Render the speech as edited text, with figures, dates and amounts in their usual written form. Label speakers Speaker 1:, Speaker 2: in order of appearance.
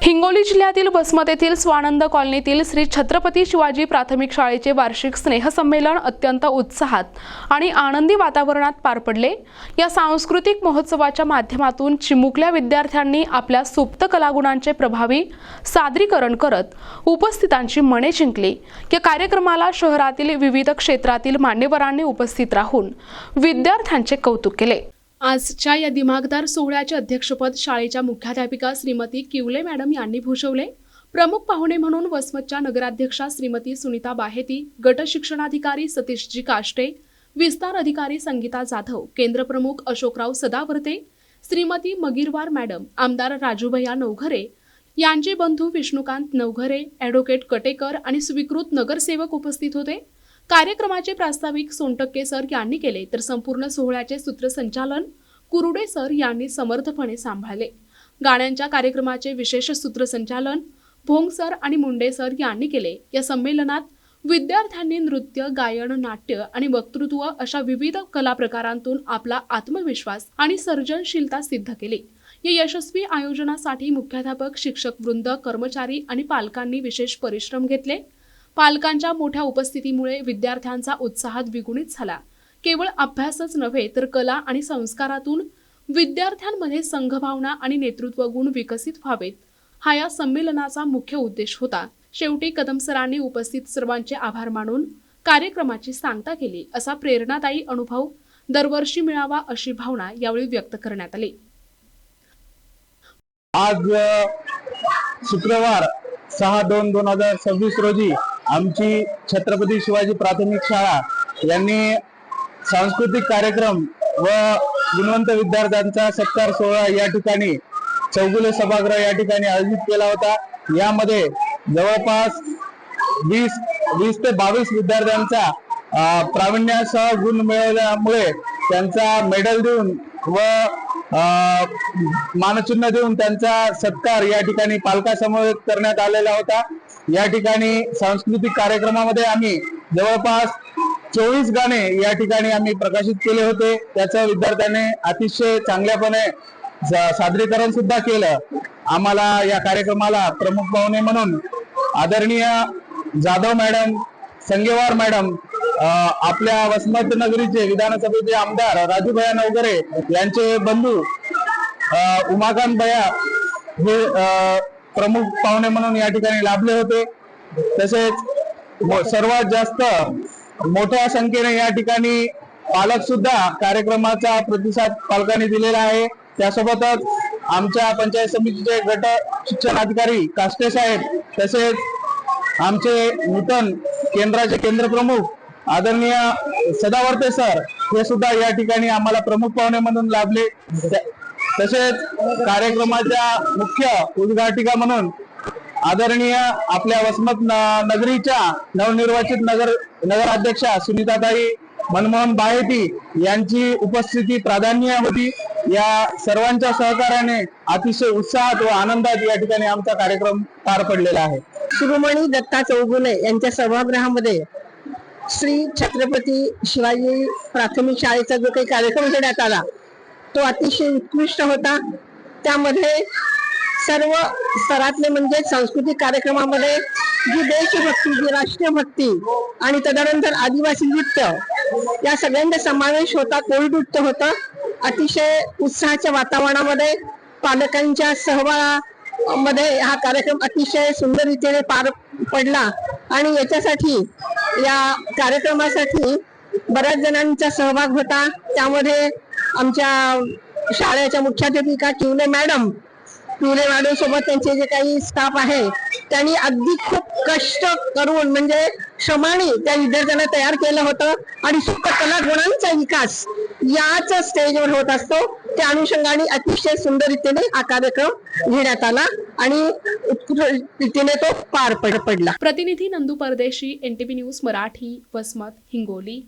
Speaker 1: हिंगोली जिल्ह्यातील वसमत येथील स्वानंद कॉलनीतील श्री छत्रपती शिवाजी प्राथमिक शाळेचे वार्षिक स्नेहसंमेलन अत्यंत उत्साहात आणि आनंदी वातावरणात पार पडले। या सांस्कृतिक महोत्सवाच्या माध्यमातून चिमुकल्या विद्यार्थ्यांनी आपल्या सुप्त कलागुणांचे प्रभावी सादरीकरण करत उपस्थितांची मने जिंकली। या कार्यक्रमाला शहरातील विविध क्षेत्रातील मान्यवरांनी उपस्थित राहून विद्यार्थ्यांचे कौतुक केले। आजच्या या दिमागदार सोहळ्याचे अध्यक्षपद शाळेच्या मुख्याध्यापिका श्रीमती किवले मॅडम यांनी भूषवले। प्रमुख पाहुणे म्हणून वसमतच्या नगराध्यक्षा श्रीमती सुनीता बाहेती, गट शिक्षणाधिकारी सतीशजी काष्टे, विस्तार अधिकारी संगीता जाधव, केंद्र प्रमुख अशोकराव सदावर्ते, श्रीमती मगिरवार मॅडम, आमदार राजूभैया नवघरे यांचे बंधू विष्णुकांत नवघरे, ॲडव्होकेट कटेकर आणि स्वीकृत नगरसेवक उपस्थित होते। कार्यक्रमाचे प्रास्ताविक सोनटक्के सर यांनी केले, तर संपूर्ण सोहळ्याचे सूत्रसंचालन कुरुडे सर यांनी समर्थपणे सांभाळले। गाण्यांच्या कार्यक्रमाचे विशेष सूत्रसंचालन भोंग सर आणि मुंडे सर यांनी केले। या संमेलनात विद्यार्थ्यांनी नृत्य, गायन, नाट्य आणि वक्तृत्व अशा विविध कला प्रकारांतून आपला आत्मविश्वास आणि सर्जनशीलता सिद्ध केली। या यशस्वी आयोजनासाठी मुख्याध्यापक, शिक्षक वृंद, कर्मचारी आणि पालकांनी विशेष परिश्रम घेतले। पालकांच्या मोठ्या उपस्थितीमुळे विद्यार्थ्यांचा उत्साह द्विगुणित झाला। केवळ अभ्यासच नव्हे तर कला आणि संस्कारातून विद्यार्थ्यांमध्ये संघभावना आणि नेतृत्व गुण विकसित व्हावेत, हा या संमेलनाचा मुख्य उद्देश होता। शेवटी कदम सरांनी उपस्थित सर्वांचे आभार मानून कार्यक्रमाची सांगता केली। असा प्रेरणादायी अनुभव दरवर्षी मिळावा अशी भावना यावेळी व्यक्त करण्यात आली।
Speaker 2: आज शुक्रवार 6/2/2026 रोजी आमची छत्रपती शिवाजी प्राथमिक शाळा यांनी सांस्कृतिक कार्यक्रम व गुणवंत विद्यार्थ्यांचा सत्कार सोहळा या ठिकाणी चौगुले सभागृह या ठिकाणी आयोजित केला होता। यामध्ये जवळपास 20 ते 22 विद्यार्थ्यांचा प्रावीण्यासह गुण मिळवल्यामुळे त्यांचा मेडल देऊन व मानचिन्ह देऊन त्यांचा सत्कार या ठिकाणी पालकासमवेत करण्यात आलेला होता। या ठिकाणी सांस्कृतिक कार्यक्रमामध्ये आम्ही जवळपास 24 गाणे या ठिकाणी आम्ही प्रकाशित केले होते। त्याचं विद्यार्थ्यांनी अतिशय चांगल्यापणे सादरीकरण सुद्धा केलं। आम्हाला या कार्यक्रमाला प्रमुख पाहुणे म्हणून आदरणीय जाधव मॅडम, संगेवार मॅडम, आपल्या वसमत नगरीचे विधानसभेचे आमदार राजूभैया नवघरे यांचे बंधू उमाकांत भैया हे प्रमुख पाहुणे म्हणून या ठिकाणी लाभले होते। तसेच सर्वात जास्त मोठ्या संख्येने या ठिकाणी पालक सुद्धा कार्यक्रमाचा प्रतिसाद पालकांनी दिलेला आहे। त्यासोबतच आमच्या पंचायत समितीचे गट शिक्षणाधिकारी काष्टे साहेब, तसेच आमचे नूतन केंद्राचे केंद्र प्रमुख आदरणीय सदावर्ते सर हे सुद्धा या ठिकाणी आम्हाला प्रमुख पाहुणे म्हणून लाभले। तसेच कार्यक्रमाच्या मुख्य उद्घाटिका म्हणून आदरणीय आपल्या वसमत नगरीच्या नवनिर्वाचित नगराध्यक्षा सुनीताताई मनमोहन बाहेती यांची उपस्थिती प्राधान्य होती। या सर्वांच्या सहकार्याने अतिशय उत्साहात व आनंदात या ठिकाणी आमचा कार्यक्रम पार पडलेला आहे।
Speaker 3: शिरोमणी दत्ता चौगुले यांच्या सभागृहामध्ये श्री छत्रपती शिवाजी प्राथमिक शाळेचा जो काही कार्यक्रम घेण्यात आला तो अतिशय उत्कृष्ट होता। त्यामध्ये सर्व स्तरातले म्हणजे सांस्कृतिक कार्यक्रमामध्ये जी देशभक्ती, जी राष्ट्रभक्ती आणि तदनंतर आदिवासी नृत्य या सगळ्यांचा समावेश होता। कोळी नृत्य होतं। अतिशय उत्साहाच्या वातावरणामध्ये पालकांच्या सहभागामध्ये हा कार्यक्रम अतिशय सुंदर रीतीने पार पडला आणि याच्यासाठी या कार्यक्रमासाठी बऱ्याच जणांचा सहभाग होता। त्यामध्ये आमच्या शाळेच्या मुख्याध्यापिका किवले मॅडम सोबत त्यांचे जे काही स्टाफ आहे त्यांनी अगदी खूप कष्ट करून म्हणजे श्रमाने त्या विद्यार्थ्यांना तयार केलं होतं आणि सुप्त कला गुणांचा विकास याच स्टेजवर होत असतो। त्या अनुषंगाने अतिशय सुंदर रीतीने हा कार्यक्रम घेण्यात आला आणि उत्कृष्ट रीतीने तो पार पडला।
Speaker 1: प्रतिनिधी नंदू परदेशी, NTV न्यूज मराठी, वसमत, हिंगोली।